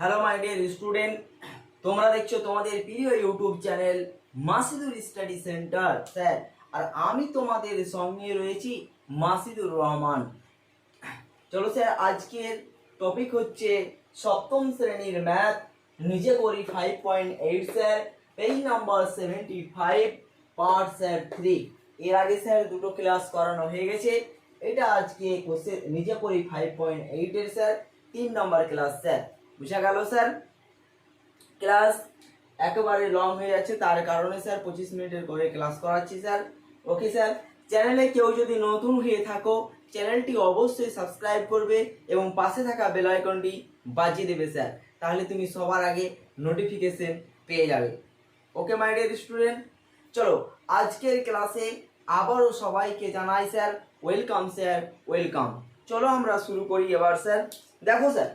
Hello my dear student, তোমরা দেখছো তোমাদের প্রিয় YouTube channel Masidur study centre sir. আর আমি তোমাদের সঙ্গে রয়েছি মাসিদুর রহমান। চলো স্যার, আজকের টপিক হচ্ছে সপ্তম শ্রেণীর ম্যাথ, নিজে করি 5.8 sir, page number 75, part sir 3। এর আগে স্যার দুটো ক্লাস করানো হয়ে গেছে। এটা আজকে নিজে করি 5.8 এর স্যার 3 নম্বর ক্লাস স্যার। বুঝা গেল স্যার? ক্লাস একেবারে লং হয়ে যাচ্ছে, তার কারণে স্যার 25 মিনিটের করে ক্লাস করাচ্ছি স্যার। ওকে স্যার, চ্যানেলে কেউ যদি নতুন হয়ে থাকো চ্যানেলটি অবশ্যই সাবস্ক্রাইব করবে এবং পাশে থাকা বেল আইকনটি বাজিয়ে দেবে স্যার, তাহলে তুমি সবার আগে নোটিফিকেশন পেয়ে যাবে। ওকে মাই ডিয়ার স্টুডেন্ট, চলো আজকের ক্লাসে আবারও সবাইকে জানাই স্যার ওয়েলকাম স্যার, ওয়েলকাম। চলো আমরা শুরু করি এবার স্যার। দেখো স্যার,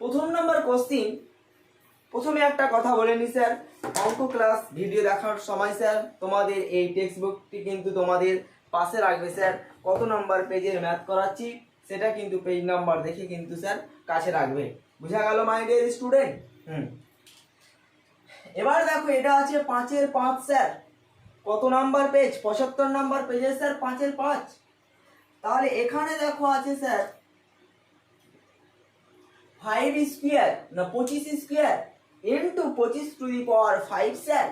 প্রথম নাম্বার কোশ্চিন। প্রথমে একটা কথা বলে নি স্যার, অঙ্ক ক্লাস ভিডিও দেখার সময় স্যার তোমাদের এই টেক্সট বুকটি কিন্তু তোমাদের পাশে রাখবে স্যার। কত নাম্বার পেজের ম্যাথ করাচ্ছি সেটা কিন্তু পেজ নাম্বার দেখে কিন্তু স্যার কাছে রাখবে। বুঝা গেল মাই ডিয়ার স্টুডেন্ট? এবার দেখো, এটা আছে 5-এর 5 স্যার। কত নাম্বার পেজ? 75 নাম্বার পেজে স্যার 5-এর 5। তাহলে এখানে দেখো আছে স্যার 5 স্কোয়ার না 25 square into 25 to the power 5 sir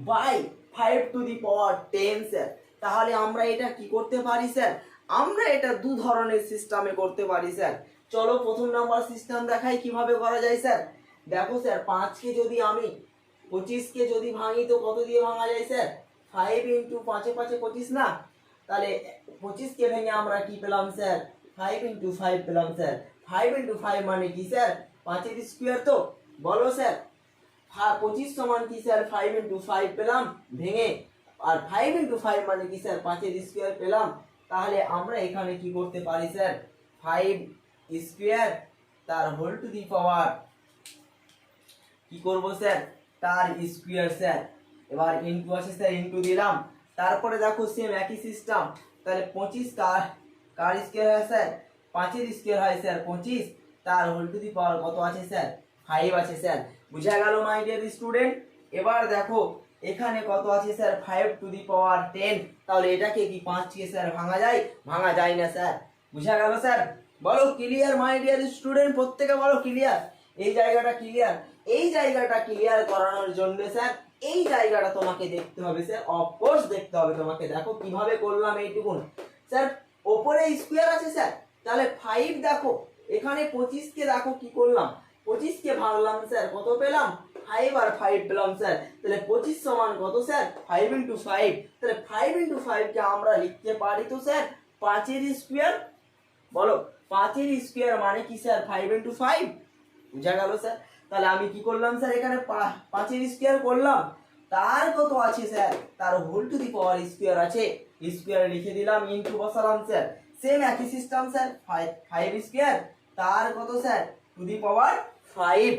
by 5 to the power 10 sir. তাহলে আমরা এটা কি করতে পারি স্যার? আমরা এটা দু ধরনের সিস্টেমে করতে পারি স্যার। চলো প্রথম নাম্বার সিস্টেম দেখাই কিভাবে করা যায় স্যার। দেখো স্যার, 5 কে যদি আমি 25 কে যদি ভাঙি তো কত দিয়ে ভাঙা যায় স্যার? 5 ইন্টু 5 5 25 না? তাহলে 25 কে ভেঙে আমরা কি পেলাম স্যার? 5 ইন্টু 5 পেলাম স্যার। 5 ইন্টু 5 মানে কি স্যার? 5-এর স্কোয়ার তো বলো স্যার। 25 সমান কি স্যার? 5 ইন্টু 5 পেলাম ভেঙে, আর 5 ইন্টু 5 মানে কি স্যার? 5-এর স্কোয়ার পেলাম। তাহলে আমরা এখানে কি করতে পারি স্যার? 5 স্কোয়ার তার হোল টু দি পাওয়ার কি করব স্যার? তার স্কোয়ার স্যার। এবার ইনটু আছে স্যার, ইনটু দিলাম। তারপরে দেখো সেম একই সিস্টেম। তাহলে 25 কার স্কোয়ার হয় স্যার? 5-এর স্কোয়ার হয় স্যার 25, তার হোল টু দি পাওয়ার কত আছে স্যার? 5 আছে স্যার। বুঝা গেল মাই ডিয়ার স্টুডেন্ট? এবার দেখো এখানে কত আছে স্যার? 5 to the power 10। তাহলে এটাকে কি 5 কে স্যার ভাঙা যায়? ভাঙা যায় না স্যার। বুঝা গেল স্যার? বলো ক্লিয়ার মাই ডিয়ার স্টুডেন্ট? প্রত্যেকে বলো ক্লিয়ার। এই জায়গাটা ক্লিয়ার? এই জায়গাটা ক্লিয়ার করানোর জন্য স্যার এই জায়গাটা তোমাকে দেখতে হবে স্যার, অফকোর্স দেখতে হবে তোমাকে। দেখো কিভাবে করলাম এইটুকুন স্যার। ওপরে স্কোয়ার আছে স্যার, তাহলে 5 দেখো এখানে 25 কে দেখো কি করলাম? 25 কে ভাঙলাম স্যার, কত পেলাম? 5 আর 5 পেলাম স্যার। তাহলে 25 সমান কত স্যার? 5 ইন্টু 5। তাহলে 5 ইন্টু 5 কে আমরা লিখতে পারি তো স্যার 5-এর স্কোয়ার। বলো 5-এর স্কোয়ার মানে কি স্যার? 5 ইন্টু 5। বুঝা গেল স্যার? তাহলে আমি কি করলাম স্যার? এখানে 5-এর স্কোয়ার করলাম, তার কত আছে স্যার? তার whole to the power square আছে, স্কোয়ার লিখে দিলাম, ইনটু বসালাম স্যার। সেম একই সিস্টেম স্যার, 5 স্কোয়ার তার কত sir? To the power 5।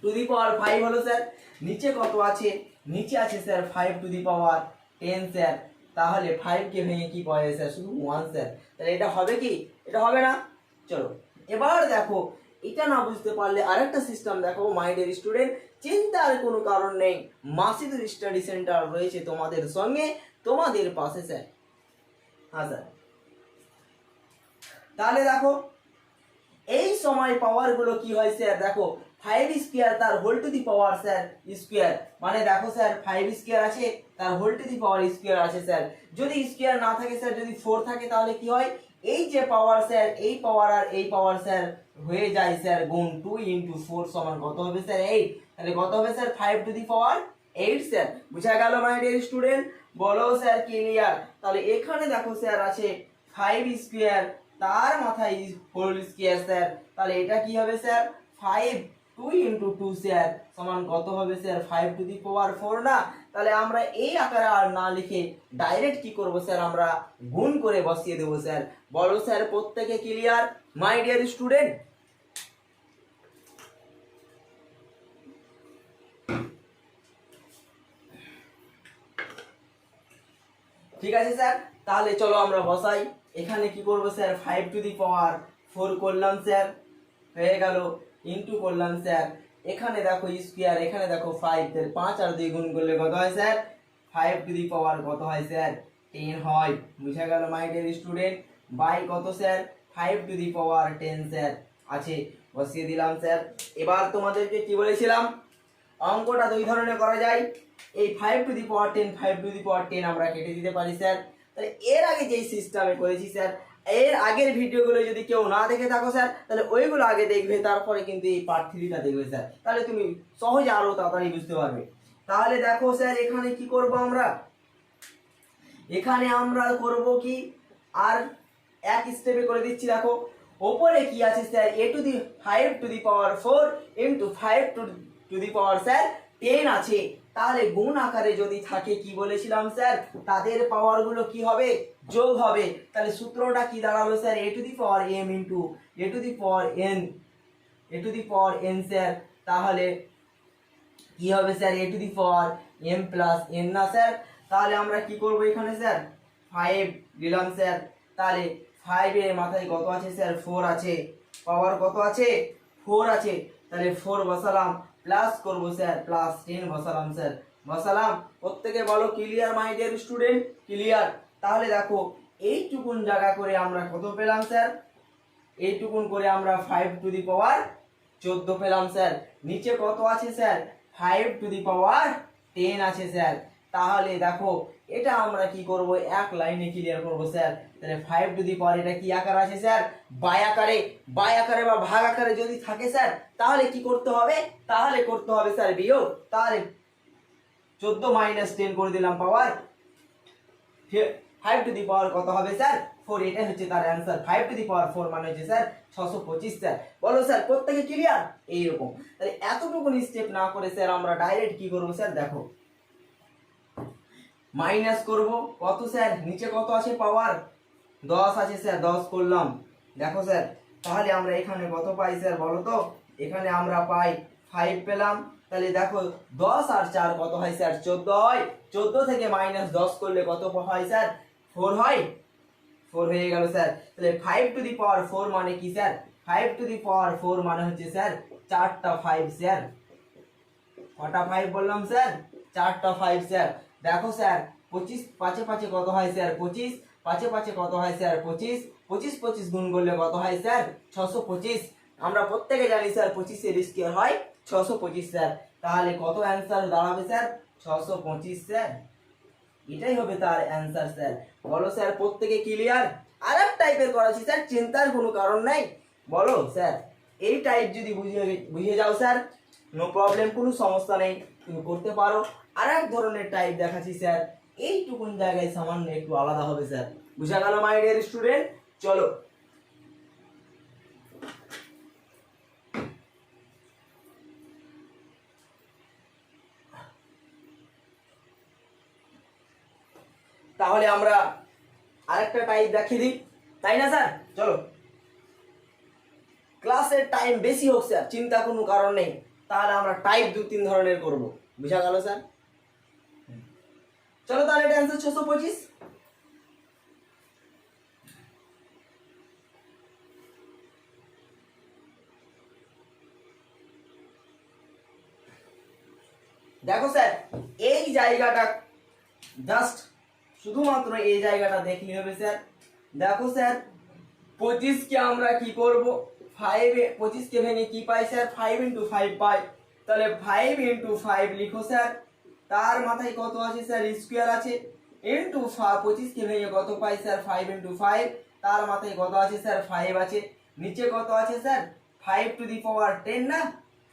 To the power 5 হলো স্যার। নিচে কত আছে? নিচে আছে sir 5 to the power 10 sir. তাহলে 5 কে ভেঙে কি পাওয়া যায় স্যার? শুধু 1 স্যার। তাহলে এটা হবে কি? এটা হবে না। চলো এবার দেখো, এটা না বুঝতে পারলে আরেকটা সিস্টেম দেখো মাই ডিয়ার স্টুডেন্ট। চিন্তার কোনো কারণ নেই, মাসিদুর স্টাডি সেন্টার রয়েছে তোমাদের সঙ্গে, তোমাদের পাশে স্যার। হ্যাঁ স্যার। তাহলে দেখো এই সময় পাওয়ার গুলো কি হয় স্যার? দেখো 5 স্কোয়ার তার whole to the power sir square, মানে দেখো স্যার 5 স্কোয়ার আছে তার whole to the power square আছে স্যার। যদি স্কোয়ার না থাকে স্যার, যদি 4 থাকে তাহলে কি হয়? এই যে পাওয়ার স্যার, এই পাওয়ার আর এই পাওয়ার স্যার হয়ে যায় স্যার গুণ 2 ইন্টু 4 সমান কত হবে স্যার? 8। তাহলে কত হবে sir? 5 to the power 8 sir. বুঝা গেল মাই ডিয়ার স্টুডেন্ট? বলো স্যার ক্লিয়ার? তাহলে এখানে দেখো স্যার আছে 5 স্কোয়ার তার মাথায় হোল স্কোয়ার স্যার। তাহলে এটা কি হবে স্যার? 5 2 ইন্টু 2 স্যার সমান কত হবে স্যার? 5 টু দি পাওয়ার 4 না? তাহলে আমরা এই আকারে আর না লিখে ডাইরেক্ট কি করব স্যার? আমরা গুণ করে বসিয়ে দেবো স্যার। বলো স্যার প্রত্যেকে ক্লিয়ার মাই ডিয়ার স্টুডেন্ট? ঠিক আছে স্যার, তাহলে চলো আমরা বসাই। এখানে কি করব স্যার? 5 টু দি পাওয়ার 4 করলাম স্যার, হয়ে গেল, ইন্টু করলাম স্যার, এখানে দেখো স্কোয়ার, এখানে দেখো 5, তাহলে 5 আর 2 গুণ করলে কত হয় স্যার? 5 টু দি পাওয়ার কত হয় স্যার? 10 হয়। বুঝা গেল মাই ডিয়ার স্টুডেন্ট? বাই কত sir? 5 to the power 10 sir আছে, বসিয়ে দিলাম স্যার। এবার তোমাদেরকে কি বলেছিলাম, অঙ্কটা দুই ধরনের করা যায়। এই 5 to the power 10, 5 to the power 10 আমরা কেটে দিতে পারি স্যার। তাহলে এর আগে যেই সিস্টেমে করেছি স্যার, এর আগের ভিডিওগুলো যদি কেউ না দেখে থাকো স্যার, তাহলে ওইগুলো আগে দেখবে, তারপরে কিন্তু এই পার্ট 3টা দেখবে স্যার, তাহলে তুমি সহজে আরো তাড়াতাড়ি বুঝতে পারবে। তাহলে দেখো স্যার এখানে কি করব আমরা, এখানে আমরা করব কি, আর এক স্টেপে করে দিচ্ছি। দেখো ওপরে কি আছে sir, a to the 5 to the power 4 into 5 to the power sir 10 আছে। তাহলে গুণ আকারে যদি থাকে, কি বলেছিলাম স্যার, তাদের পাওয়ার গুলো কি হবে? যোগ হবে। তাহলে সূত্রটা কি দাঁড়ালো sir, a to the power m into a to the power n, a to the power n sir. তাহলে কি হবে sir, a to the power m plus n না স্যার? তাহলে আমরা কি করব এখানে স্যার, 5 দিলাম স্যার। তাহলে 5 এর মাথায় কত আছে স্যার? 4 আছে। পাওয়ার কত আছে? 4 আছে। তাহলে 4 বসালাম, প্লাস করব স্যার, প্লাস 10 বসালাম স্যার, বসালাম। প্রত্যেকে বলো clear my dear student? Clear. তাহলে দেখো এইটুকুন জায়গা করে আমরা কত পেলাম স্যার? এইটুকুন করে আমরা 5 টু দি পাওয়ার 14 পেলাম স্যার। নিচে কত আছে স্যার? 5 টু দি পাওয়ার 10 আছে স্যার। তাহলে দেখো এটা আমরা কি করব, এক লাইনে ক্লিয়ার করব স্যার। তাহলে 5 টু দি পাওয়ার এটা কি আকার আছে স্যার? বাই আকারে। বাই আকারে বা ভাগ আকারে যদি থাকে স্যার, তাহলে কি করতে হবে? তাহলে করতে হবে স্যার বিয়োগ। তাহলে 14 মাইনাস 10 করে দিলাম পাওয়ার 5 টু দি পাওয়ার কত হবে স্যার? 4। এটা হচ্ছে তার অ্যান্সার। 5 টু দি পাওয়ার 4 মানে হচ্ছে স্যার 625 স্যার। বলো স্যার প্রত্যেকে ক্লিয়ার? এইরকম। তাহলে এতটুকু স্টেপ না করে স্যার আমরা ডাইরেক্ট কি করব স্যার, দেখো মাইনাস করব কত স্যার, নিচে কত আছে পাওয়ার? 10 আছে স্যার, 10 করলাম। দেখো স্যার তাহলে আমরা এখানে কত পাই স্যার বলো তো? এখানে আমরা পাই 5 পেলাম। তাহলে দেখো 10 আর 4 কত হয় স্যার? 14 হয়। 14 থেকে মাইনাস 10 করলে কত হয় স্যার? 4 হয়। 4 হয়ে গেল স্যার। তাহলে 5 টু দি পাওয়ার 4 মানে কি স্যার? 5 টু দি পাওয়ার 4 মানে হচ্ছে স্যার 4টা 5 স্যার। কটা 5 বললাম স্যার? 4টা 5 স্যার। দেখো স্যার 25 5 5 কত হয় স্যার? 25। 5 5 কত হয় স্যার? 25। 25 25 গুণ করলে কত হয় স্যার? 625। আমরা প্রত্যেকে জানি স্যার 25 এর স্কয়ার হয় 625 স্যার। তাহলে কত অ্যানসার দাঁড়াবে স্যার? 625 স্যার। এটাই হবে তার অ্যানসার স্যার। বলো স্যার প্রত্যেকে ক্লিয়ার? আরেক টাইপের করাছি স্যার, চিন্তার কোনো কারণ নাই। বলো স্যার এই টাইপ যদি বুঝিয়ে যাও স্যার, নো প্রবলেম, কোনো সমস্যা নেই, তুমি করতে পারো। আরেক ধরনের টাইপ দেখাচ্ছি স্যার, এইটুকুন জায়গায় সামান্য একটু আলাদা হবে স্যার। বুঝা গেল মাই ডিয়ার স্টুডেন্ট? চলো তাহলে আমরা আরেকটা টাইপ দেখিয়ে দিই, তাই না স্যার? চলো ক্লাসের টাইম বেশি হোক স্যার, চিন্তা কোনো কারণ নেই। তাহলে আমরা টাইপ 2-3 ধরনের করব। বুঝা গেল স্যার? চলো তাহলে এটা অ্যান্সার 625। দেখো স্যার এই জায়গাটা জাস্ট শুধুমাত্র এই জায়গাটা দেখলে হবে স্যার। দেখো স্যার 25 কে আমরা কি করব, 5 25 কে ভেঙে কি পাই স্যার? 5 ইনটু 5 পাই। তাহলে 5 ইনটু 5 লিখো স্যার। তার মাথায় কত আছে স্যার? স্কয়ার আছে। ইনটু 25 কে ভেঙে কত পাই স্যার? 5 ইনটু 5। তার মাথায় কত আছে স্যার? 5 আছে। নিচে কত আছে স্যার? 5 টু দি পাওয়ার 10 না?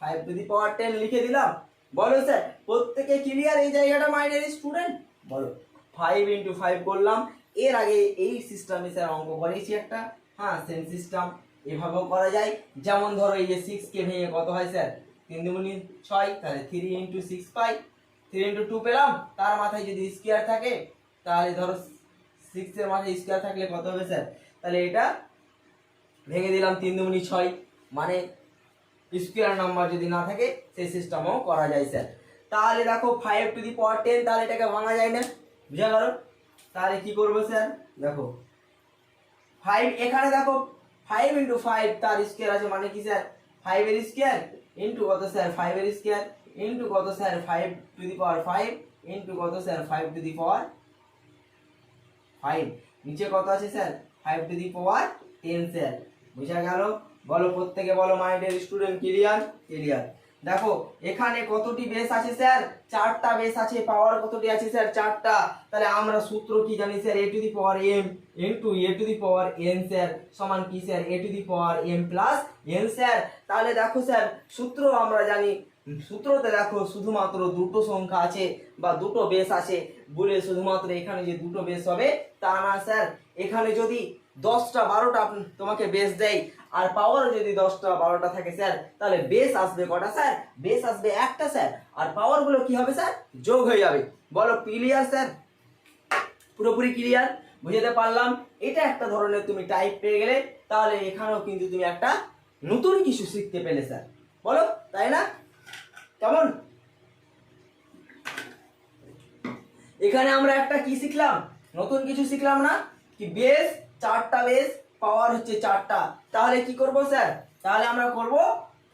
5 টু দি পাওয়ার 10 লিখে দিলাম। বলো স্যার প্রত্যেকে ক্লিয়ার এই জায়গাটা মাই ডিয়ার স্টুডেন্ট? বলো 5 ইনটু 5 করলাম। এর আগে এই সিস্টেমে স্যার অঙ্ক করেছি একটা, হ্যাঁ সেম সিস্টেম এভাবেও করা যায়। যেমন ধরো এই যে 6 কে ভেঙে কত হয় স্যার? 3 দুগুণে 6, তাহলে 3 ইনটু 6 পাই। 3 ইনটু 2 পেলাম। তার মাথায় যদি স্কয়ার থাকে, তাহলে ধরো 6 এর মাথায় স্কয়ার থাকলে কত হবে স্যার? তাহলে এটা ভেঙে দিলাম 3 দুগুণে 6, মানে স্কয়ার নাম্বার যদি না থাকে সেই সিস্টেমও করা যায় স্যার। তাহলে দেখো 5 টু দি পাওয়ার 10, তাহলে এটাকে ভাঙা যায় না। বুঝা গেল? তাহলে কি করবো স্যার? দেখো 5 এখানে দেখো 5 ইন্টু 5 তার স্কোয়ার আছে মানে কি স্যার 5 এর স্কোয়ার ইন্টু কত স্যার 5 এর স্কোয়ার ইন্টু কত sir 5 to the power 5 into কত স্যার 5 টু দি পাওয়ার 5 নিচে কত আছে sir 5 to the power 10 sir বুঝা গেল বলো প্রত্যেকে বলো মাইন্ডের স্টুডেন্ট ক্লিয়ার ক্লিয়ার দেখো এখানে কতটি বেস আছে স্যার চারটা বেস আছে পাওয়ার কতটি আছে স্যার চারটা তাহলে আমরা সূত্র কি জানি sir a to the power m into a to the power n sir সমান কি sir a to the power m plus n sir তাহলে দেখো স্যার সূত্র আমরা জানি সূত্রতে দেখো শুধুমাত্র দুটো সংখ্যা আছে বা দুটো বেস আছে বলে শুধুমাত্র এখানে যে দুটো বেস হবে তা না স্যার এখানে যদি 10টা 12টা তোমাকে বেস দেয় আর পাওয়ার যদি 10টা 12টা থাকে স্যার তাহলে বেস আসবে কটা স্যার বেস আসবে একটা স্যার আর পাওয়ার গুলো কি হবে স্যার যোগ হয়ে যাবে বলো ক্লিয়ার স্যার পুরোপুরি ক্লিয়ার বুঝাতে পারলাম এটা একটা ধরনের তুমি টাইপ পেয়ে গেলে তাহলে এখানেও কিন্তু তুমি একটা নতুন কিছু শিখতে পেলে স্যার বলো তাই না কেমন এখানে আমরা একটা কি শিখলাম নতুন কিছু শিখলাম না কি বেস চারটা বেস পাওয়ার হচ্ছে চারটা তাহলে কি করব স্যার তাহলে আমরা করব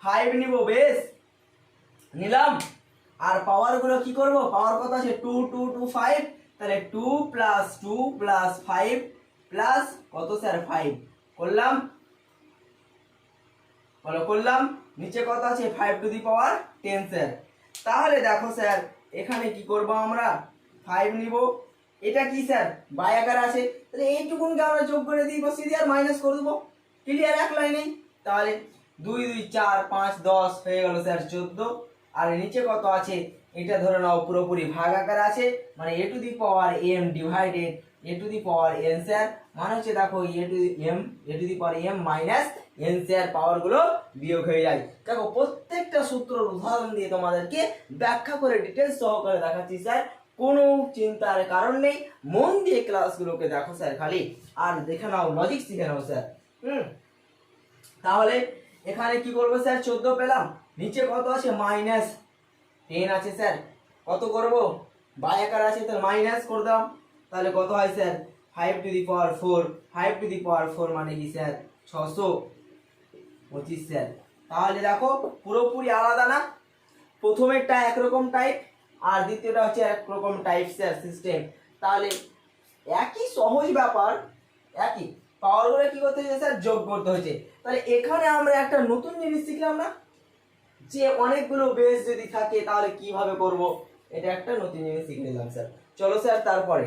5 নিব বেস নিলাম আর পাওয়ার গুলো কি করব পাওয়ার কত আছে 2 2 2 5 তাহলে 2 প্লাস 2 প্লাস 5 প্লাস কত স্যার 5 করলাম বলো করলাম নিচে কত আছে 5 টু দি পাওয়ার 10 স্যার তাহলে দেখো স্যার এখানে কি করব আমরা 5 নিব এটা কি স্যার বাই আকারে আছে তাহলে এইটুকুনকে আমরা যোগ করে দিই বসিয়ে দিয়ে আর মাইনাস করে দেবো ক্লিয়ার এক লাইনেই তাহলে 2 2 4 5 10 হয়ে গেল স্যার 14 আর নিচে কত আছে এটা ধরে নাও পুরোপুরি ভাগ আকারে আছে মানে a to the power m divided a to the power n sir মানে হচ্ছে দেখো a to the power m minus n sir পাওয়ার গুলো বিয়োগ হয়ে যায় দেখো প্রত্যেকটা সূত্রের উদাহরণ দিয়ে তোমাদেরকে ব্যাখ্যা করে ডিটেইলস সহকারে দেখাচ্ছি স্যার কোনো চিন্তার কারণ নেই মন দিয়ে ক্লাসগুলোকে দেখো স্যার খালি আর দেখে নাও লজিক শিখে নাও স্যার তাহলে এখানে কি করবো স্যার 14 পেলাম নিচে কত আছে মাইনাস 10 আছে স্যার কত করব বাই আকার আছে তাহলে মাইনাস করে দাও তাহলে কত হয় sir 5 to the power 4 5 to the power 4 মানে কি স্যার 625 স্যার তাহলে দেখো পুরোপুরি আলাদা না প্রথমেরটা একরকম টাইপ আর দ্বিতীয়টা হচ্ছে একরকম টাইপ স্যার সিস্টেম তাহলে একই সহজ ব্যাপার একই পাওয়ারগুলো কি করতে হচ্ছে স্যার যোগ করতে হচ্ছে তাহলে এখানে আমরা একটা নতুন জিনিস শিখলাম না যে অনেকগুলো বেস যদি থাকে তাহলে কিভাবে করব এটা একটা নতুন জিনিস শিখে নিলাম স্যার চলো স্যার তারপরে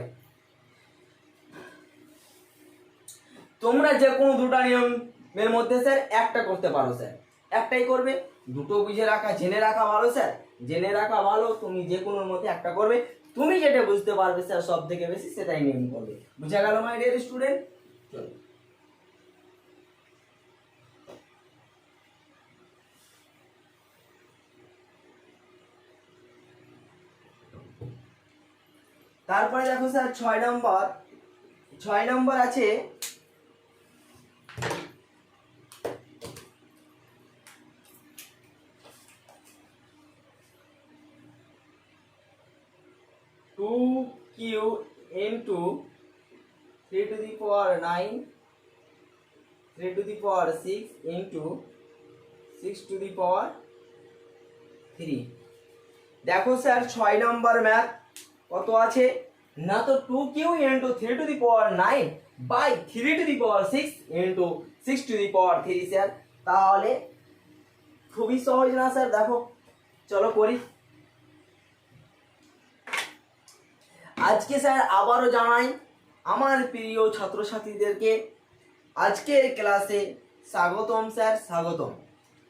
তোমরা যে কোনো দুটো নিয়মের মধ্যে স্যার একটা করতে পারো স্যার একটাই করবে দুটো বুঝে রাখা জেনে রাখা ভালো স্যার জেনে রাখা ভালো তুমি যে কোনোর মধ্যে একটা করবে তুমি যেটা বুঝতে পারবে স্যার সব থেকে বেশি সেটাই নিয়ম করবে বুঝা গেল মাই ডিয়ার স্টুডেন্ট চলো তারপরে দেখো স্যার 6 নম্বর আছে 2q into 3 to the power 9 3 to the power 6 into 6 to the power 3 দেখো স্যার 6 নম্বর ম্যাথ কত আছে না তো 2q into 3 to the power 9 by 3 to the power 6 into 6 to the power 3 sir তাহলে খুবই সহজ না স্যার দেখো চলো করি আজকে স্যার আবারও জানাই আমার প্রিয় ছাত্রছাত্রীদেরকে আজকের ক্লাসে স্বাগতম স্যার স্বাগতম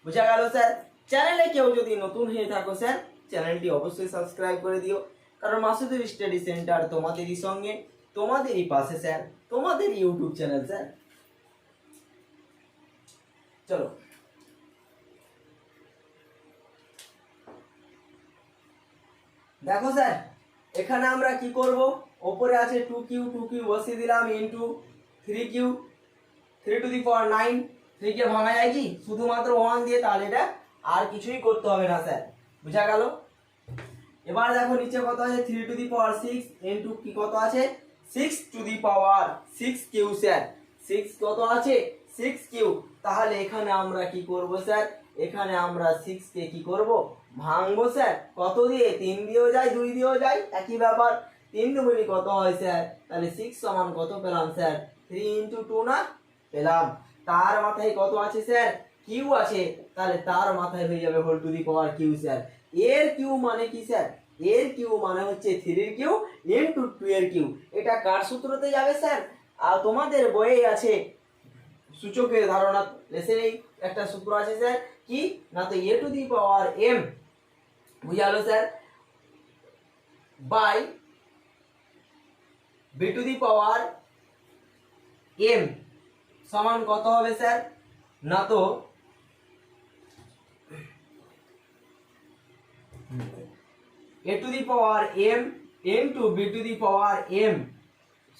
বুঝা গেল স্যার চ্যানেলে কেউ যদি নতুন হয়ে থাকো স্যার চ্যানেলটি অবশ্যই সাবস্ক্রাইব করে দিও কারণ মাসুদের স্টাডি সেন্টার তোমাদেরই সঙ্গে তোমাদেরই পাশে স্যার তোমাদের ইউটিউব চ্যানেল স্যার চলো দেখো স্যার এখানে আমরা কি করব উপরে আছে 2q বসিয়ে দিলাম into 3q 3 to the power 9 3 কে ভাঙা যায় কি শুধুমাত্র 1 দিয়ে তাহলে এটা আর কিছুই করতে হবে না স্যার বুঝা গেল এবার দেখো নিচে কত আছে 3 টু দি পাওয়ার 6 ইনটু কি কত আছে 6 two the power 6q sir 6 কত আছে 6 কিউ। তাহলে এখানে আমরা কি করব স্যার, এখানে আমরা 6 কে কি করব ভাঙবো স্যার, কত দিয়ে 3 দিয়েও যায় 2 দিয়েও যায় একই ব্যাপার। 3 দুগুণে কত হয় স্যার, তাহলে 6 সমান কত পেলাম স্যার 3 ইনটু 2 না পেলাম। তার মাথায় কত আছে স্যার কিউ আছে, তাহলে তার মাথায় হয়ে যাবে whole to the power Q sir. এর কিউ মানে কি স্যার, এর কিউ মানে হচ্ছে 3 এর কিউ ইনটু 2 এর কিউ। এটা কার সূত্রতে যাবে স্যার, আর তোমাদের বইয়ে আছে সূচকের ধারণা লেসেনেই একটা সূত্র আছে স্যার, কি না তো A to the power M বুঝালো sir by B to the power M সমান কত হবে স্যার, না তো A to the power M into B to the power M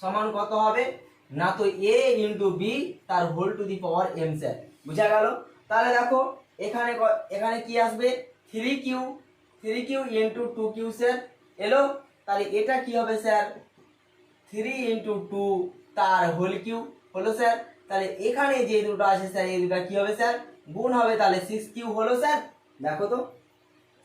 সমান কত হবে, না তো এ ইনটু বি তার whole to the power M sir. বুঝা গেল। তাহলে দেখো এখানে এখানে কি আসবে 3 কিউ ইনটু 2 কিউ স্যার এলো। তাহলে এটা কি হবে স্যার 3 ইনটু 2 তার হোল কিউ হলো স্যার। তাহলে এখানে যে দুটো আছে স্যার এই দুটো কি হবে স্যার গুণ হবে, তাহলে 6 কিউ হলো স্যার। দেখো তো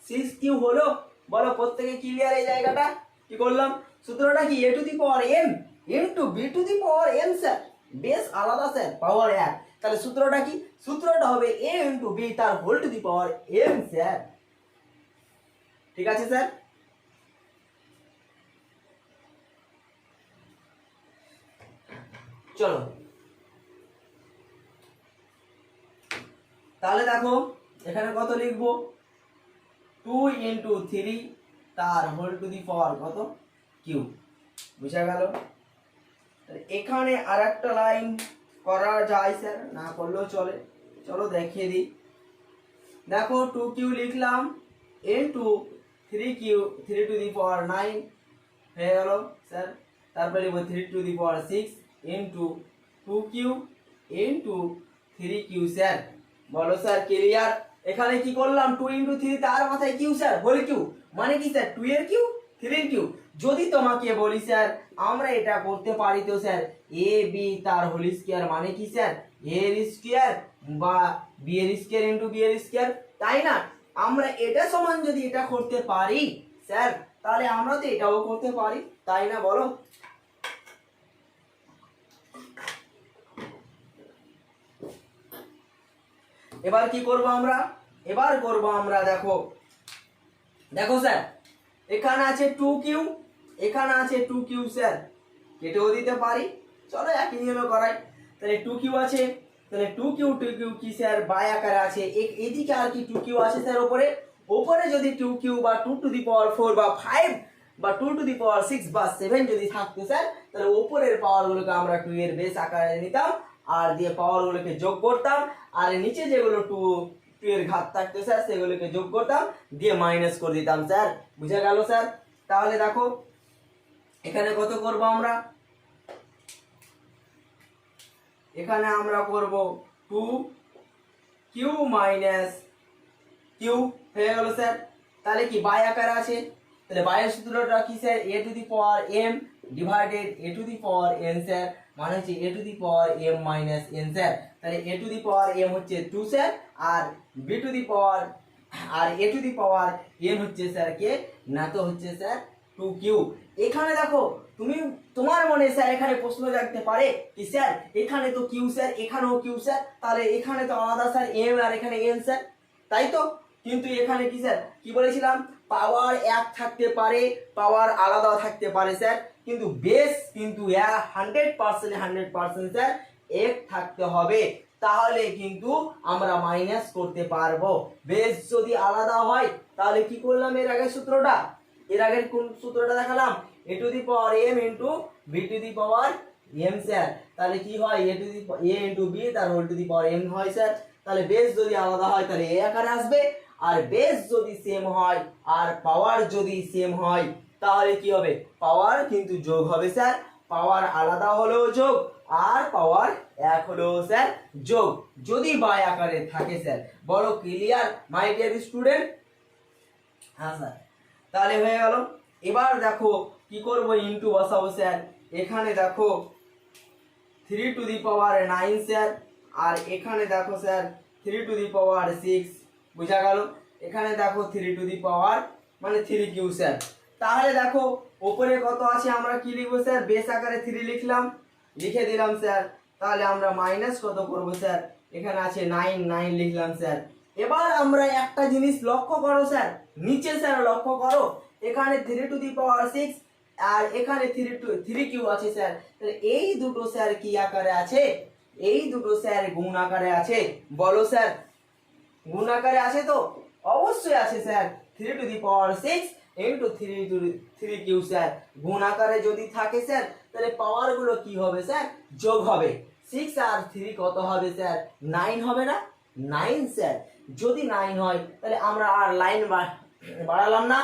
6 কিউ হলো, বলো প্রত্যেকে ক্লিয়ার এই জায়গাটা। কি করলাম, সূত্রটা কি A to the power M into B to the power M sir, বেশ আলাদা স্যার পাওয়ার এক। তাহলে সূত্রটা কি, সূত্রটা হবে এ ইনটু বি তার whole to the power M sir. ঠিক আছে স্যার। চলো তাহলে দেখো এখানে কত লিখবো 2 ইনটু 3 তার হোল টু দি পাওয়ার কত কিউ। বুঝা গেল। এখানে আর একটা লাইন করা যায় স্যার, না করলেও চলে, চলো দেখিয়ে দিই। দেখো 2 কিউ লিখলাম into 3 Q 3 to the power 9 হয়ে গেল স্যার। তারপরে লিখবো 3 to the power 6 into 2 Q into 3 Q sir. বলো স্যার ক্লিয়ার। এখানে কি করলাম 2 ইনটু 3 তার মাথায় কিউ স্যার হোল কিউ, মানে কি স্যার 2 এর কিউ 3 এর কিউ। যদি তোমাকে বলি স্যার আমরা এটা করতে পারি তো স্যার এ বি তার হোল স্কয়ার মানে কি স্যার এ এর স্কয়ার বা বি এর স্কয়ার ইনটু বি এর স্কয়ার, তাই না। আমরা এটা সমান যদি এটা করতে পারি স্যার, তাহলে আমরা তো এটাও করতে পারি, তাই না বলো। এবার কি করব আমরা, এবার করব আমরা দেখো দেখো স্যার এখানে আছে 2 কিউ এখানে আছে 2 কিউ স্যার, কেটেও দিতে পারি, চলো একই নিয়মে করাই। তাহলে 2 কিউ আছে, তাহলে 2 কিউ কি স্যার বাই আকারে আছে, এইদিকে আর কি 2 কিউ আছে স্যার উপরে। উপরে যদি 2 কিউ বা 2 টু দি পাওয়ার 4 বা 5 বা 2 টু দি পাওয়ার 6 বা 7 যদি থাকতো স্যার, তাহলে উপরের পাওয়ারগুলোকে আমরা 2 এর বেস আকারে নিতাম আর দিয়ে পাওয়ারগুলোকে যোগ করতাম, আর নিচে যেগুলো 2 এর ঘাত থাকতো স্যার সেগুলোকে যোগ করতাম দিয়ে মাইনাস করে দিতাম স্যার। বুঝা গেল স্যার। তাহলে দেখো এখানে কত করব আমরা, এখানে আমরা করব 2 কিউ মাইনাস কিউ হয়ে গেল স্যার। তাহলে কি বাই আকারে আছে, তাহলে বাইয়ের সূত্রটা কি sir A to the power M divided A to the power N sir, মানে হচ্ছে A to the power M minus N sir. তাহলে A to the power M হচ্ছে 2 স্যার, আর বি টু দি পাওয়ার আর A to the power N হচ্ছে sir কে, না তো হচ্ছে স্যার 2 কিউ। এখানে দেখো তুমি তোমার মনে স্যার এখানে প্রশ্ন জাগতে পারে কি স্যার এখানে তো কিউ স্যার এখানেও কিউ স্যার, তাহলে এখানে তো আলাদা স্যার এম আর এখানে এন স্যার, তাই তো। কিন্তু এখানে কি স্যার কি বলেছিলাম পাওয়ার এক থাকতে পারে পাওয়ার আলাদাও থাকতে পারে স্যার, কিন্তু বেস কিন্তু 100% স্যার এক থাকতে হবে, তাহলে কিন্তু আমরা মাইনাস করতে পারবো। বেস যদি আলাদা হয় তাহলে কি করলাম এর আগের সূত্রটা, এর আগের কোন সূত্রটা দেখালাম A to the power M into B to the power M sir. তাহলে কি হয় A to the A into B তার whole to the power M হয় স্যার। তাহলে বেস যদি আলাদা হয় তাহলে এ আকারে আসবে, আর বেস যদি সেম হয় আর পাওয়ার যদি সেম হয় তাহলে কি হবে পাওয়ার কিন্তু যোগ হবে স্যার। পাওয়ার আলাদা হলেও যোগ আর পাওয়ার এক হলেও স্যার যোগ, যদি বাই আকারে থাকে স্যার। বলো ক্লিয়ার মাই ডিয়ার স্টুডেন্ট। হ্যাঁ স্যার। তাহলে হয়ে গেল। এবার দেখো কি করব ইনটু বসাবো স্যার। এখানে দেখো 3 টু দি পাওয়ার 9 স্যার, আর এখানে দেখো স্যার 3 টু দি পাওয়ার 6, বুঝা গেল। এখানে দেখো 3 টু দি পাওয়ার মানে 3 কিউ স্যার। তাহলে দেখো উপরে কত আছে, আমরা কি লিখবো স্যার, বেস আকারে 3 লিখলাম, লিখে দিলাম স্যার। তাহলে আমরা মাইনাস কত করব স্যার, এখানে আছে 9, 9 লিখলাম স্যার। এবার আমরা একটা জিনিস লক্ষ্য করো স্যার, নিচে স্যার লক্ষ্য করো, এখানে 3 টু দি পাওয়ার 6 আর এখানে 3 কিউ আছে স্যার। তাহলে এই দুটো স্যার কি আকারে আছে, এই দুটো স্যার গুণ আকারে আছে, বলো স্যার গুণ আকারে আছে তো? অবশ্যই আছে sir. 3 to the power 6 into 3 Q sir, গুণ আকারে যদি থাকে স্যার তাহলে পাওয়ার গুলো কি হবে স্যার, যোগ হবে। 6 আর 3 কত হবে স্যার, 9 হবে না? 9 স্যার। যদি 9 হয় তাহলে আমরা আর লাইন বাড়ালাম না,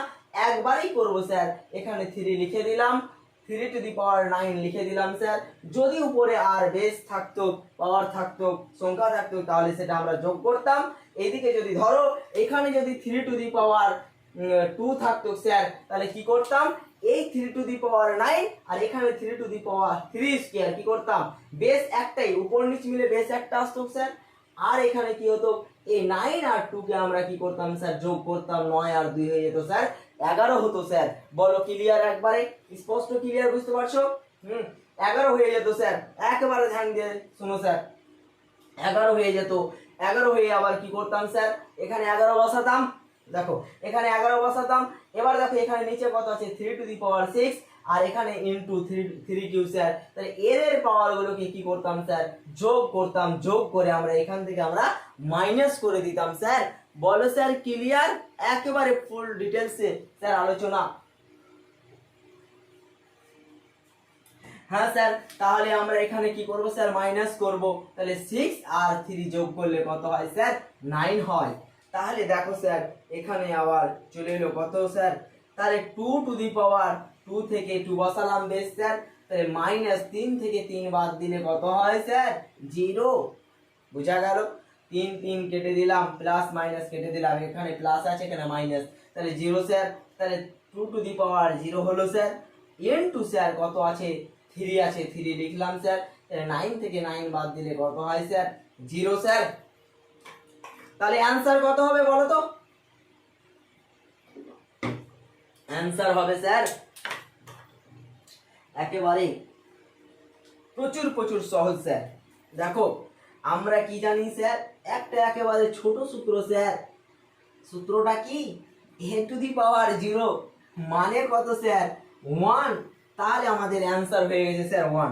একবারই করব স্যার। এখানে 3 লিখে দিলাম, 3 টু দি পাওয়ার 9 লিখে দিলাম স্যার। যদি উপরে আর বেস থাকতো, পাওয়ার থাকতো, সংখ্যা থাকতো, তাহলে সেটা আমরা যোগ করতাম। এইদিকে যদি ধরো এখানে যদি 3 টু দি পাওয়ার 2 থাকতো স্যার, তাহলে কি করতাম, এই 3 টু দি পাওয়ার 9 আর এখানে 3 টু দি পাওয়ার 3 স্কয়ার কি করতাম, বেস একটাই, উপর নিচ মিলে বেস একটা আসতো স্যার। আর এখানে কি হতো, এই 9 আর 2 কে আমরা কি করতাম স্যার, যোগ করতাম, 9 আর 2 হয়ে যেত স্যার 11 হতো স্যার। বলো ক্লিয়ার, একবারে স্পষ্ট ক্লিয়ার, বুঝতে পারছো? 11 হয়ে যেত স্যার, একেবারে ধ্যান দিয়ে শুনো স্যার। 11 হয়ে যেত, 11 হয়ে আবার কি করতাম স্যার, এখানে 11 বসাতাম, দেখো এখানে 11 বসাতাম। এবার দেখো এখানে নিচে কত আছে, 3 টু দি পাওয়ার 6 আর এখানে ইনটু 3 কিউ স্যার। তাহলে এর পাওয়ার গুলোকে কি করতাম স্যার, যোগ করতাম, যোগ করে আমরা এখান থেকে আমরা মাইনাস করে দিতাম স্যার। বলো স্যার ক্লিয়ার, একেবারে ফুল ডিটেলসে স্যার আলোচনা। হ্যাঁ স্যার, তাহলে আমরা এখানে কি করব স্যার, মাইনাস করব। তাহলে 6 আর 3 যোগ করলে কত হয় স্যার, 9 হয়। তাহলে দেখো স্যার এখানে আবার চলে এলো কত স্যার, তাহলে 2 টু দি পাওয়ার 2 থেকে 2 বসালাম বেশ স্যার। তাহলে মাইনাস 3 থেকে 3 বাদ দিলে কত হয় স্যার, 0, বুঝা গেল। 3 3 কেটে দিলাম, প্লাস মাইনাস কেটে দিলাম, এখানে প্লাস আছে এখানে মাইনাস, তাহলে 0 স্যার। তাহলে 2 টু দি পাওয়ার 0 হলো স্যার। ইনটু স্যার কত আছে, 3 আছে, 3 লিখলাম স্যার। 9 থেকে 9 বাদ দিলে কত হয় স্যার, 0 স্যার। তাহলে অ্যানসার কত হবে বলো তো? অ্যানসার হবে স্যার একেবারে প্রচুর প্রচুর সহজ স্যার। দেখো আমরা কি জানি স্যার, একটা একেবারে ছোট সূত্র স্যার। সূত্রটা কি, a টু দি পাওয়ার 0 মানে কত স্যার, 1। তাহলে আমাদের অ্যানসার হয়ে গেছে স্যার 1,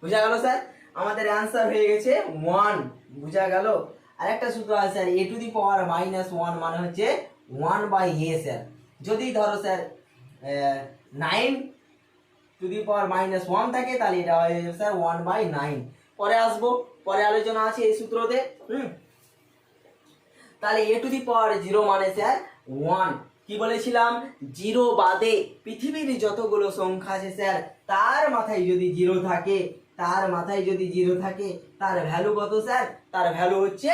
বুঝা গেল স্যার, আমাদের অ্যানসার হয়ে গেছে 1, বুঝা গেল। আর একটা সূত্র আছে স্যার, a টু দি পাওয়ার -1 মানে হচ্ছে 1/a স্যার। যদি ধরো স্যার 9 টু দি পাওয়ার -1 থাকে, তাহলে এটা হয়ে যাবে স্যার 1/9। পরে আসবো, পরে আলোচনা আছে এই সূত্রতে। তাহলে a টু দি পাওয়ার 0 মানে স্যার 1। কি বলেছিলাম, 0 বাদে পৃথিবীর যতগুলো সংখ্যা আছে স্যার, তার মাথায় যদি 0 থাকে, তার মাথায় যদি 0 থাকে, তার ভ্যালু কত স্যার, তার ভ্যালু হচ্ছে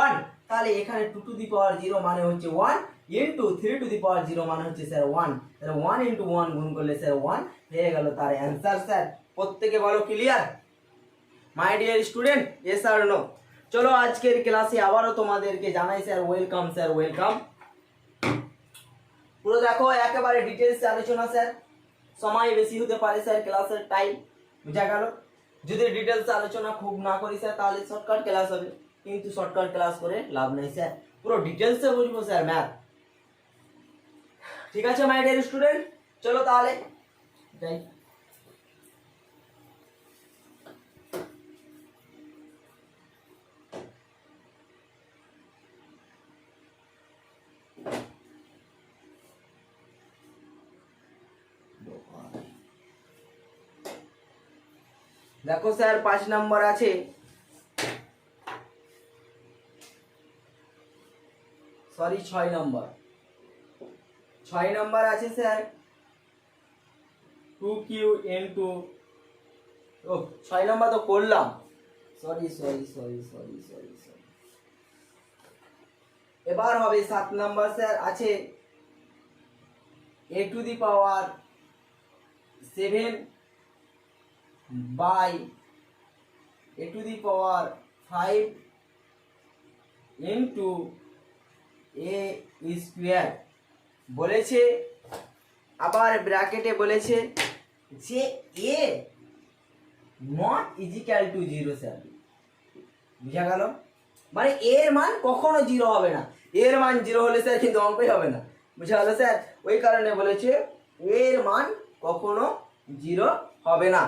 1। তাহলে এখানে 2 টু দি পাওয়ার 0 মানে হচ্ছে 1 ইনটু 3 টু দি পাওয়ার 0 মানে হচ্ছে স্যার 1। তাহলে 1 ইনটু 1 গুণ করলে স্যার 1 হয়ে গেল তার অ্যানসার স্যার। প্রত্যেকে বলো clear my dear student, yes or no? চলো আজকের ক্লাসে আবারও তোমাদেরকে জানাই স্যার ওয়েলকাম, স্যার ওয়েলকাম। পুরো দেখো একেবারে ডিটেইলসে আলোচনা স্যার, সময় বেশি হতে পারে স্যার ক্লাসের টাইম, বুঝা গেল। যদি ডিটেইলসে আলোচনা খুব না করি স্যার তাহলে শর্টকাট ক্লাস হবে, কিন্তু শর্টকাট ক্লাস করে লাভ নেই স্যার, পুরো ডিটেইলসে বুঝবো স্যার ম্যাথ। ঠিক আছে মাই ডিয়ার স্টুডেন্ট, চলো তাহলে যাই। দেখো স্যার 5 নম্বর আছে, সরি 6 নম্বর, 6 নম্বর আছে স্যার 2q ইনটু, ও 6 নম্বর তো করলাম, sorry sorry sorry sorry sorry sorry. এবার হবে 7 নম্বর স্যার, আছে a to the power 7 by A to the power 5 into A square বলেছে, আবার ব্র্যাকেটে বলেছে যে A not equal to 0 sir. বুঝা গেল? মানে এর মান কখনো 0 হবে না, এর মান 0 হলে স্যার কিন্তু অঙ্কই হবে না। বুঝা গেল স্যার? ওই কারণে বলেছে এর মান কখনো 0 হবে না।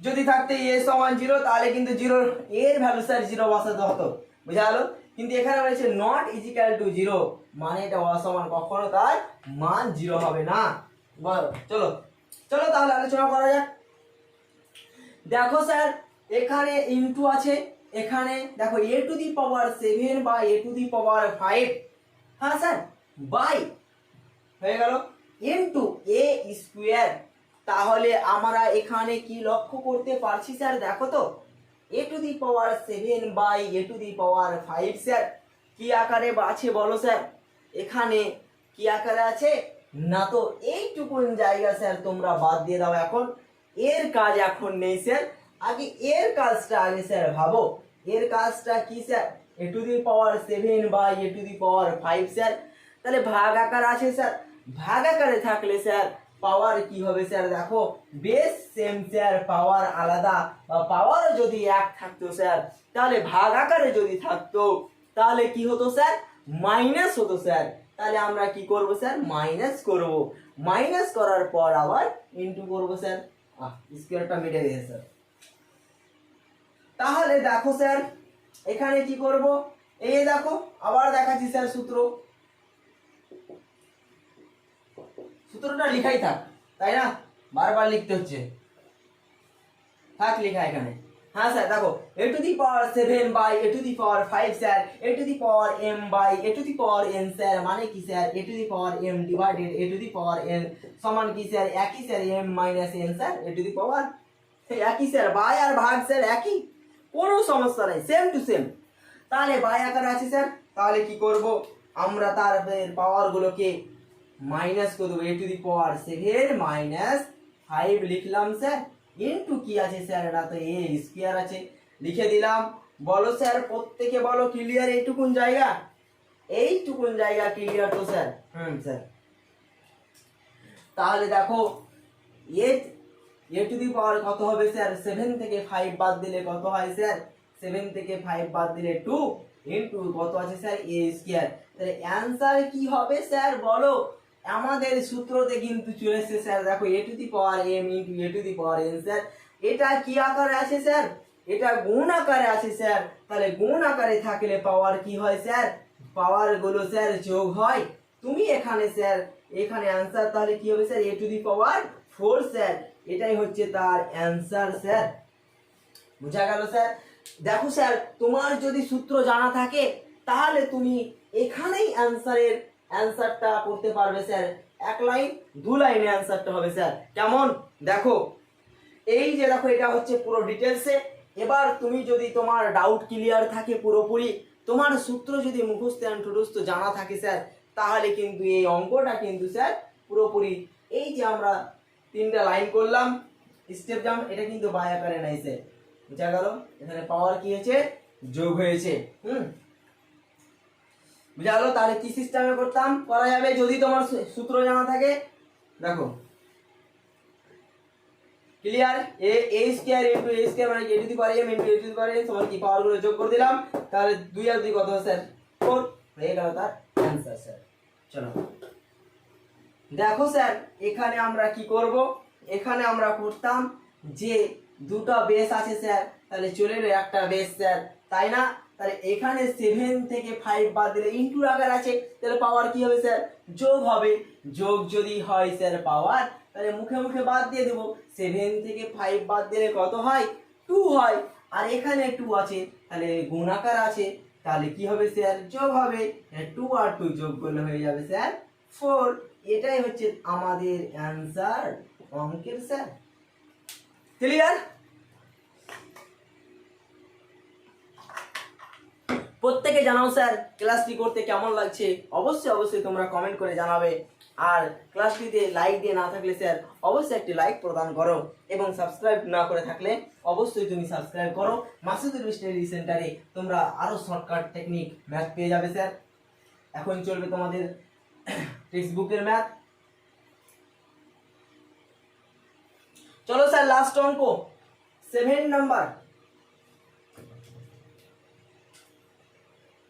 যদি থাকতে এ সমান 0 তাহলে কিন্তু 0 এর ভ্যালু স্যার 0 বসাতে হতো। বুঝা গেল? কিন্তু এখানে বলেছে নট ইজিক্যাল টু 0, মানে এটা অসমান, কখনো তার মান 0 হবে না। চলো চলো তাহলে আলোচনা করা যাক। দেখো স্যার এখানে ইনটু আছে, এখানে দেখো এ টু দি পাওয়ার 7 বা এ টু দি পাওয়ার 5, হ্যাঁ স্যার, বাই হয়ে গেল ইনটু এ স্কোয়ার। তাহলে আমরা এখানে কি লক্ষ্য করতে পারছি স্যার? দেখো তো A to the power 7 by A to the power 5 sir কি আকারে আছে বলো স্যার? এখানে কি আকারে আছে না, তো এইটুকুন জায়গা স্যার তোমরা বাদ দিয়ে দাও। এখন এর কাজ এখন নেই স্যার, আগে এর কাজটা আগে স্যার ভাবো। এর কাজটা কি sir? A to the power 7 by A to the power 5 sir. তাহলে ভাগ আকার আছে স্যার, ভাগ আকারে থাকলে স্যার পাওয়ার কি হবে স্যার? দেখো বেস সেম স্যার, পাওয়ার আলাদা, বা পাওয়ার যদি এক থাকতো স্যার তাহলে ভাগ আকারে যদি থাকতো তাহলে কি হতো স্যার? মাইনাস হতো স্যার। তাহলে আমরা কি করব স্যার? মাইনাস করব, মাইনাস করার পর আবার ইনটু করব স্যার। স্কয়ারটা মিটে গেছে স্যার। তাহলে দেখো স্যার এখানে কি করব, এই দেখো আবার দেখাচ্ছি স্যার সূত্র, সূত্রটা লিখাই থাক, তাই না? বারবার লিখতে হচ্ছে, থাক লেখা এখানে। হ্যাঁ স্যার দেখো a to the power 7 by A to the power 5 sir, A to the power m by A to the power n sir, মানে কি sir? A to the power m divided A to the power n সমান কি sir? একই sir, m minus n sir, A to the power একই sir, by আর ভাগ sir একই, কোনো সমস্যা নাই, সেম টু সেম। তাহলে বাই আকার আছে স্যার, তাহলে কি করব আমরা তার পাওয়ার গুলোকে মাইনাস করে দেবো, এ টু দি পাওয়ার 7 মাইনাস 5 লিখলাম স্যার, ইনটু কি আছে স্যার? এটা তো এ স্কয়ার আছে, লিখে দিলাম। বলো স্যার প্রত্যেকে বলো ক্লিয়ার এইটুকুন জায়গা? এইটুকুন জায়গা ক্লিয়ার তো স্যার? স্যার তাহলে দেখো এ টু দি পাওয়ার কত হবে স্যার? 7 থেকে 5 বাদ দিলে কত হয় স্যার? 7 থেকে 5 বাদ দিলে 2 ইনটু কত আছে স্যার? এ স্কয়ার। তাহলে অ্যানসার কি হবে স্যার বলো? আমাদের সূত্রতে কিন্তু চলে এসেছে স্যার, দেখো a to the power m into a to the power n sir. এটা কি আকারে আছে স্যার? এটা গুণ আকারে আছে স্যার। তাহলে গুণ আকারে থাকলে পাওয়ার কি হয় স্যার? পাওয়ার গুলো স্যার যোগ হয়। তুমি এখানে স্যার এখানে অ্যানসার তাহলে কি হবে sir? A to the power 4 sir, এটাই হচ্ছে তার অ্যানসার স্যার। বুঝা গেল স্যার? দেখো স্যার তোমার যদি সূত্র জানা থাকে তাহলে তুমি এখানেই অ্যানসারটা করতে পারবে স্যার। এক লাইন দু লাইনে অ্যানসারটা হবে স্যার। কেমন? দেখো এই যে দেখো এটা হচ্ছে পুরো ডিটেলসে। এবার তুমি যদি তোমার ডাউট ক্লিয়ার থাকে পুরোপুরি, তোমার সূত্র যদি মুখস্থ টুখস্থ জানা থাকে স্যার, তাহলে কিন্তু এই অঙ্কটা কিন্তু স্যার পুরোপুরি, এই যে আমরা 3টা লাইন করলাম স্টেপ জাম্প, এটা কিন্তু বাই আকারে নাই স্যার। বুঝা গেল? এখানে পাওয়ার কি হয়েছে? যোগ হয়েছে। বুঝা গেল? তাহলে কি সিস্টেমে করতাম করা যাবে যদি তোমার সূত্র জানা থাকে? দেখো clear, a square into a square মানে a to the power m into a to the power n সমান কি পাওয়ার গুলো যোগ করে দিলাম, তাহলে 2 আর 2 কত স্যার? 4 হয়ে গেল তার অ্যানসার স্যার। চলো দেখো স্যার এখানে আমরা কি করব, এখানে আমরা করতাম যে দুটো বেস আছে স্যার, তাহলে চলে এলো একটা বেস স্যার, তাই না? তাহলে এখানে 7 থেকে 5 বাদ দিলে ইনটু আকার আছে, তাহলে পাওয়ার কি হবে স্যার? যোগ হবে। যোগ যদি হয় স্যার পাওয়ার, তাহলে মুখে মুখে বাদ দিয়ে দেবো। 7 থেকে 5 বাদ দিলে কত হয়? 2 হয়। আর এখানে 2 আছে, তাহলে গুণাকার আছে, তাহলে কি হবে স্যার? যোগ হবে। 2 আর 2 যোগ করলে হয়ে যাবে স্যার 4। এটাই হচ্ছে আমাদের অ্যানসার অঙ্কের স্যার। ক্লিয়ার? প্রত্যেকে জানাও স্যার ক্লাসটি করতে কেমন লাগছে, অবশ্যই অবশ্যই তোমরা কমেন্ট করে জানাবে। আর ক্লাসটিতে লাইক দিয়ে না থাকলে স্যার অবশ্যই একটি লাইক প্রদান করো এবং সাবস্ক্রাইব না করে থাকলে অবশ্যই তুমি সাবস্ক্রাইব করো। মাসুদুর স্টাডি সেন্টারে তোমরা আরো শর্টকাট টেকনিক ম্যাথ পেয়ে যাবে স্যার। এখন চলবে তোমাদের টেক্সট বুকের ম্যাথ। চলো স্যার লাস্ট অঙ্ক 7 নাম্বার।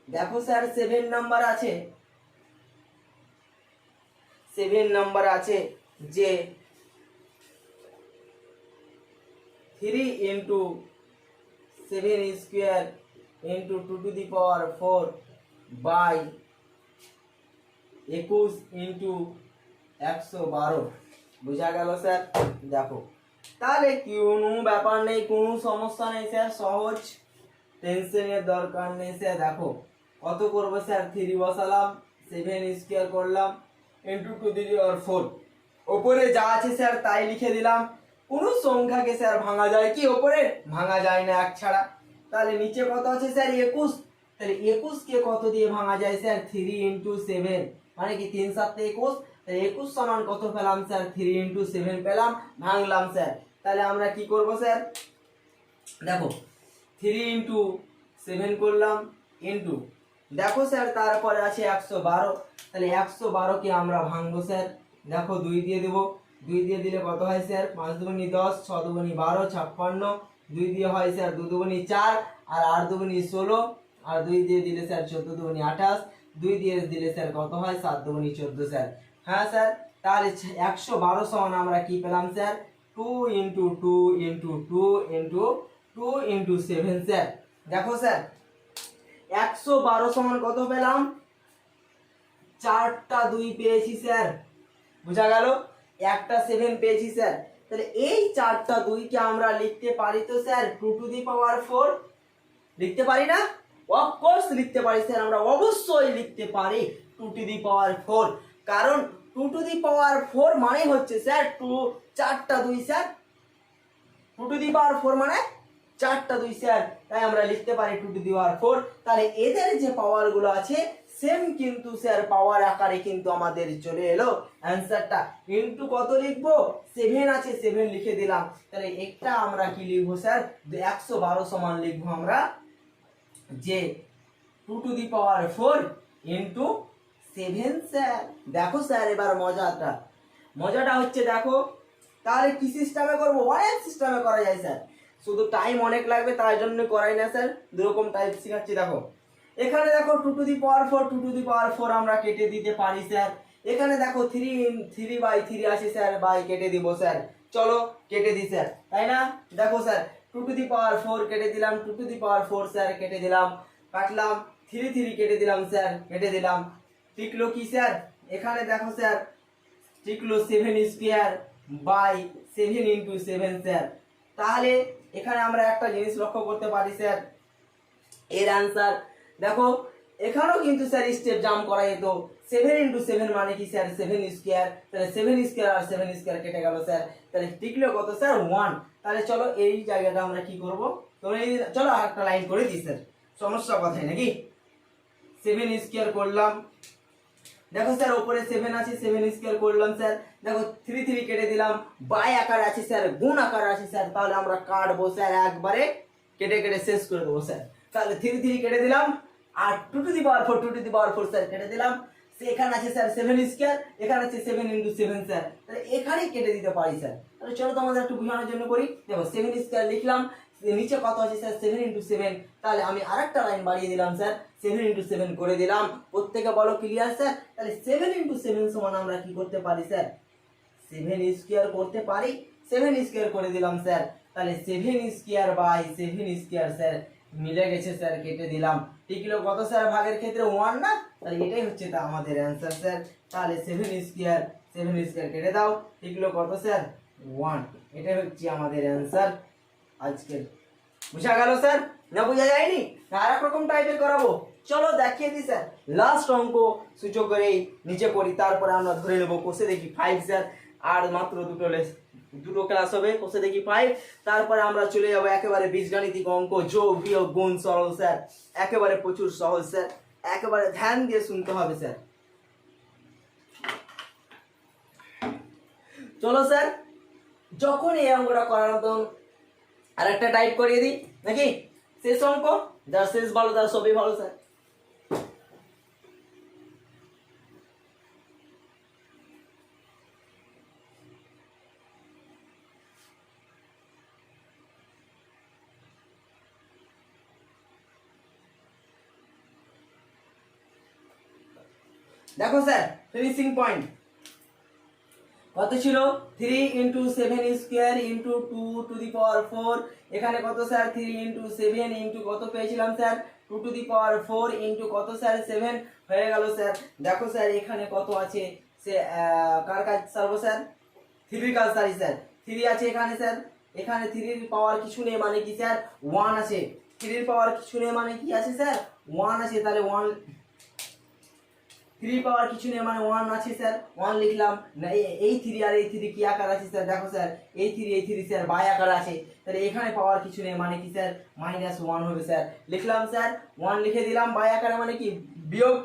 দেখো স্যার 7 নাম্বার আছে, 7 নাম্বার আছে যে 3 into 7 square into 2 to the power 4 by 21 into 112। বুঝা গেল স্যার? দেখো তাহলে কোনো ব্যাপার নেই, কোনো সমস্যা নেই স্যার, সহজ, টেনশনের দরকার নেই স্যার। দেখো কত করব স্যার, 3 বসালাম, 7 স্কোয়ার করলাম ইন্টু 2 টু দি পাওয়ার 4, ওপরে যা আছে স্যার তাই লিখে দিলাম। কোনো সংখ্যাকে স্যার ভাঙা যায় কি? ওপরে ভাঙা যায় না এক ছাড়া। তাহলে নিচে কত আছে স্যার? 21। তাহলে 21 কে কত দিয়ে ভাঙা যায় স্যার? 3 ইন্টু 7, মানে কি 3 7 21। তাহলে 21 সমান কত পেলাম স্যার? 3 ইন্টু 7 পেলাম, ভাঙলাম স্যার। তাহলে আমরা কি করব স্যার? দেখো 3 ইন্টু 7 করলাম ইন্টু, দেখো স্যার তারপরে আছে 112। তাহলে 112 কে আমরা ভাঙবো স্যার। দেখো 2 দিয়ে দেবো, 2 দিয়ে দিলে কত হয় স্যার? 5 দুগুনি 10, 6 দুগুনি 12, 56। 2 দিয়ে হয় স্যার 2 দুগুনি 4, আর 8 দুগুনি 16, আর 2 দিয়ে দিলে স্যার 14 দুগুনি 28, 2 দিয়ে দিলে স্যার কত হয়? 7 দুগুনি 14 স্যার। হ্যাঁ স্যার, তাহলে 112 সমান আমরা কি পেলাম sir? 2 into 2 into 2 into 2 into 7 sir. দেখো স্যার 112 সমান কত পেলাম? 4টা 2 পেয়েছি স্যার। বুঝা গেল? একটা 7 পেয়েছি স্যার। তাহলে এই 4টা 2 কে আমরা লিখতে পারি তো স্যার 2 টু দি পাওয়ার 4? লিখতে পারি না? অফ কোর্স লিখতে পারি স্যার, আমরা অবশ্যই লিখতে পারি 2 টু দি পাওয়ার 4। কারণ 2 টু দি পাওয়ার 4 মানে হচ্ছে স্যার 4টা 2 স্যার। 2 টু দি পাওয়ার 4 মানে 4টা 2 স্যার, তাই আমরা লিখতে পারি 2 টু দি পাওয়ার 4। তাহলে এদের যে পাওয়ার গুলো আছে সেম কিন্তু স্যার পাওয়ার আকারে কিন্তু আমাদের চলে এলো অ্যানসারটা। ইনটু কত লিখবো? 7 আছে, 7 লিখে দিলাম। তাহলে একটা আমরা কি লিখবো স্যার? 112 সমান লিখবো আমরা যে 2 to the power 4 into 7 sir. দেখো স্যার এবার মজাটা হচ্ছে, দেখো তাহলে কি সিস্টেমে করবো? অনেক সিস্টেমে করা যায় স্যার, শুধু টাইম অনেক লাগবে তাই জন্য করাই না স্যার। দুরকম টাইপ শেখাচ্ছি। দেখো এখানে দেখো 2 to the power 4, 2 to the power 4 আমরা কেটে দিতে পারি স্যার। এখানে দেখো 3/3 আছে স্যার, বাই কেটে দিব স্যার। চলো কেটে দিই স্যার, তাই না? দেখো স্যার 2 টু দি পাওয়ার 4 কেটে দিলাম, 2 টু দি পাওয়ার 4 স্যার কেটে দিলাম, কাটলাম। 3 কেটে দিলাম স্যার, কেটে দিলাম। টিকলো কি স্যার? এখানে দেখো স্যার টিকলো 7 স্কোয়ার বাই 7 ইন্টু 7 স্যার। তাহলে এখানে আমরা একটা জিনিস লক্ষ্য করতে পারি স্যার, এর আনসার দেখো এখানেও কিন্তু স্যার স্টেপ জাম্প করা যেত। 7 ইন্টু 7 মানে কি স্যার? 7 স্কোয়ার। তাহলে 7 স্কোয়ার আর 7 স্কোয়ার কেটে গেল স্যার। তাহলে টিকলো কত স্যার? 1। তাহলে চলো এই জায়গাটা আমরা কি করব? তোমরা চলো আরেকটা লাইন করে দিই স্যার, সমস্যা কথাই নাকি। 7 স্কোয়ার করলাম, দেখো স্যার উপরে 7 আছে, 7 স্কোয়ার করলাম স্যার। দেখো 3 কেটে দিলাম, বাই আকার আছে স্যার, গুণ আকার আছে স্যার। তাহলে আমরা কাটবো স্যার, একবারে কেটে কেটে শেষ করে দেবো স্যার। তাহলে 3 কেটে দিলাম, আর 2 to the power 4, 2 to the power 4 sir কেটে দিলাম। এখানে আছে স্যার 7 স্কোয়ার, এখানে আছে 7 ইন্টু 7 স্যার। তাহলে এখানেই কেটে দিতে পারি স্যার। তাহলে চলো তোমাদের একটু বোঝানোর জন্য করি। দেখো 7 স্কোয়ার লিখলাম, নিচে কত আছে স্যার? 7 ইন্টু 7। তাহলে আমি আরেকটা লাইন বাড়িয়ে দিলাম স্যার, 7 ইন্টু 7 করে দিলাম। প্রত্যেকে বলো ক্লিয়ার স্যার? তাহলে 7 ইন্টু 7 সমান আমরা কি করতে পারি স্যার? 7 স্কোয়ার করতে পারি। 7 স্কোয়ার করে দিলাম স্যার। তাহলে 7 স্কোয়ার বাই 7 স্কোয়ার স্যার মিলে গেছে স্যার, কেটে দিলাম। টিকলো কত স্যার? ভাগের ক্ষেত্রে 1 না? তাহলে এটাই হচ্ছে তা আমাদের অ্যানসার স্যার। তাহলে 7 স্কোয়ার কেটে দাও, টিকলো কত স্যার? 1। এটাই হচ্ছে আমাদের অ্যানসার আজকের। বুঝা গেল স্যার? না বোঝা যায়নি? না আর এক রকম টাইপের করাবো? চলো দেখিয়ে দিই স্যার। লাস্ট অঙ্ক সূচক করে নিচে করি, তারপরে আমরা ধরে নেবো কোষে দেখি 5 স্যার। আর মাত্র দুটো ক্লাস হবে, কোষে দেখি 5। তারপরে আমরা চলে যাবো একেবারে বীজগাণিতিক অঙ্ক, যোগ বিয়োগ গুণ সরল স্যার। একেবারে প্রচুর সহজ স্যার, একেবারে ধ্যান দিয়ে শুনতে হবে স্যার। চলো স্যার, যখন এই অঙ্কটা করার মতন আরেকটা টাইপ করিয়ে দিই নাকি? শেষ অঙ্ক, যার শেষ ভালো তার সবই ভালো স্যার। দেখো স্যার, ফিনিশিং পয়েন্ট কত ছিল? 3 into 7 square into 2 to the power 4। এখানে কত স্যার? 3 ইন্টু 7 ইন্টু কত পেয়েছিলাম sir? 2 to the power 4 into কত স্যার? 7 হয়ে গেল স্যার। দেখো স্যার এখানে কত আছে? সে কার কাজ সারবো স্যার? 3 কাজ সারি স্যার। 3 আছে এখানে স্যার, এখানে 3 পাওয়ার কিছু নেই মানে কি স্যার? 1 আছে। 3 পাওয়ার কিছু নেই মানে কি আছে স্যার? 1 আছে। তাহলে 1, 3 পাওয়ার কিছু নেই মানে 1 আছে স্যার, 1 লিখলাম না। এই 3 আর এই 3 কি আকার আছে স্যার? দেখো স্যার, এই 3 স্যার বাই আকার আছে। তাহলে এখানে পাওয়ার কিছু নেই মানে কি স্যার? -1 হবে স্যার। লিখলাম স্যার, 1 লিখে দিলাম, বাই আকারে মানে কি? বিয়োগ,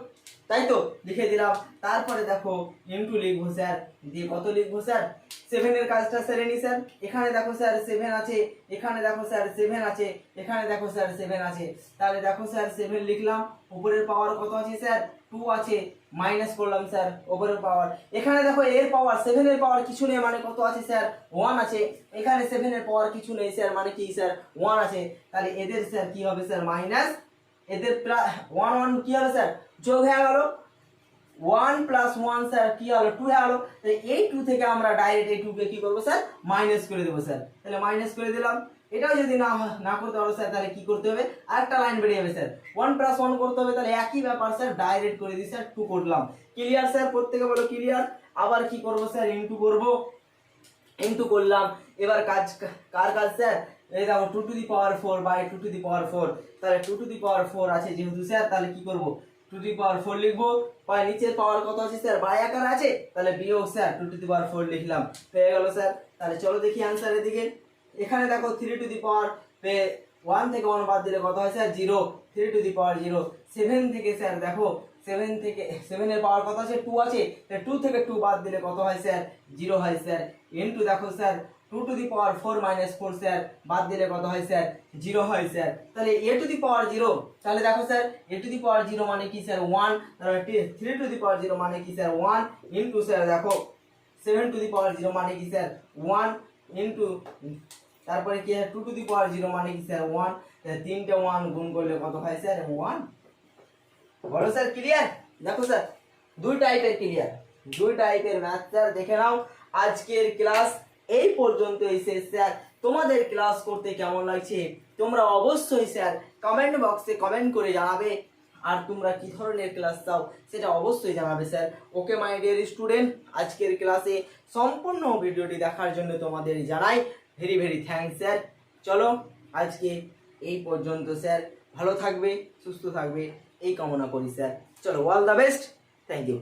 তাই তো লিখে দিলাম। তারপরে দেখো ইনটু লিখবো স্যার, দিয়ে কত লিখবো স্যার? 7 এর কাজটা সেরে নি স্যার। এখানে দেখো স্যার 7 আছে, এখানে দেখো স্যার 7 আছে, এখানে দেখো স্যার 7 আছে। তাহলে দেখো স্যার 7 লিখলাম, উপরের পাওয়ার কত আছে স্যার? 2 আছে, মাইনাস করলাম স্যার উপরের পাওয়ার। এখানে দেখো এর পাওয়ার 7 এর পাওয়ার কিছু নেই মানে কত আছে স্যার? 1 আছে। এখানে 7 এর পাওয়ার কিছু নেই স্যার মানে কি স্যার? 1 আছে। তাহলে এদের স্যার কি হবে স্যার? মাইনাস, এদের 1 1 কি হবে স্যার? যোগ হয়ে গেল। 1 প্লাস 1 স্যার কি হলো? 2 হয়ে গেল। তাই এই 2 থেকে আমরা ডাইরেক্ট এই 2 কে কি করব স্যার? মাইনাস করে দেব স্যার। তাহলে মাইনাস করে দিলাম। এটাও যদি না করতে পারো স্যার, তাহলে কি করতে হবে? আরেকটা লাইন বেরিয়ে যাবে স্যার, 1 প্লাস 1 করতে হবে। তাহলে একই ব্যাপার স্যার, ডাইরেক্ট করে দিই স্যার, 2 করলাম। Clear sir? প্রত্যেকে বলো ক্লিয়ার। আবার কি করব স্যার? ইনটু করব, ইনটু করলাম। এবার কাজ কার কাজ স্যার? এই দেখো 2 to the power 4 by 2 to the power 4। তাহলে 2 টু দি পাওয়ার 4 আছে যেহেতু স্যার, তাহলে কি করব? 2 টু দি পাওয়ার 4 লিখবো। বা নিচের পাওয়ার কত আছে স্যার? বাই আকার আছে, তাহলে বিয়োগ স্যার 2 টু দি পাওয়ার 4 লিখলাম। হয়ে গেল স্যার। তাহলে চলো দেখি অ্যানসারের দিকে। এখানে দেখো 3 টু দি পাওয়ার 1 থেকে 1 বাদ দিলে কত হয় স্যার? 0। 3 টু দি পাওয়ার 0। 7 থেকে স্যার দেখো, 7 থেকে 7 এর পাওয়ার কত আছে? 2 আছে। তাহলে 2 থেকে 2 বাদ দিলে কত হয় স্যার? 0 হয় স্যার। ইনটু দেখো sir 2 to the power 4 minus 4 sir বাদ দিলে কত হয় স্যার? 0 হয় স্যার। তাহলে a টু দি পাওয়ার 0, তাহলে দেখো স্যার a টু দি পাওয়ার 0 মানে কি স্যার? 1। তাহলে 3 টু দি পাওয়ার 0 মানে কি স্যার? 1 ইনটু স্যার দেখো 7 টু দি পাওয়ার 0 মানে কি স্যার? 1 ইনটু, তারপরে কি 2 টু দি পাওয়ার 0 মানে কি স্যার? 1। তিনটে 1 গুণ করলে কত হয় স্যার? 1। বলো স্যার ক্লিয়ার? দেখো স্যার দুই টাইপের ক্লিয়ার, দুই টাইপের ম্যাথ স্যার দেখে নাও। আজকের ক্লাস এই পর্যন্তই শেষ স্যার। তোমাদের ক্লাস করতে কেমন লাগছে তোমরা অবশ্যই স্যার কমেন্ট বক্সে কমেন্ট করে জানাবে। আর তোমরা কি ধরনের ক্লাস চাও সেটা অবশ্যই জানাবে স্যার। ওকে মাই ডিয়ার স্টুডেন্ট, আজকের ক্লাসে সম্পূর্ণ ভিডিওটি দেখার জন্য তোমাদের জানাই ভেরি ভেরি থ্যাঙ্কস স্যার। চলো আজকে এই পর্যন্ত স্যার, ভালো থাকবে, সুস্থ থাকবে এই কামনা করি স্যার। চলো, all the best, thank you.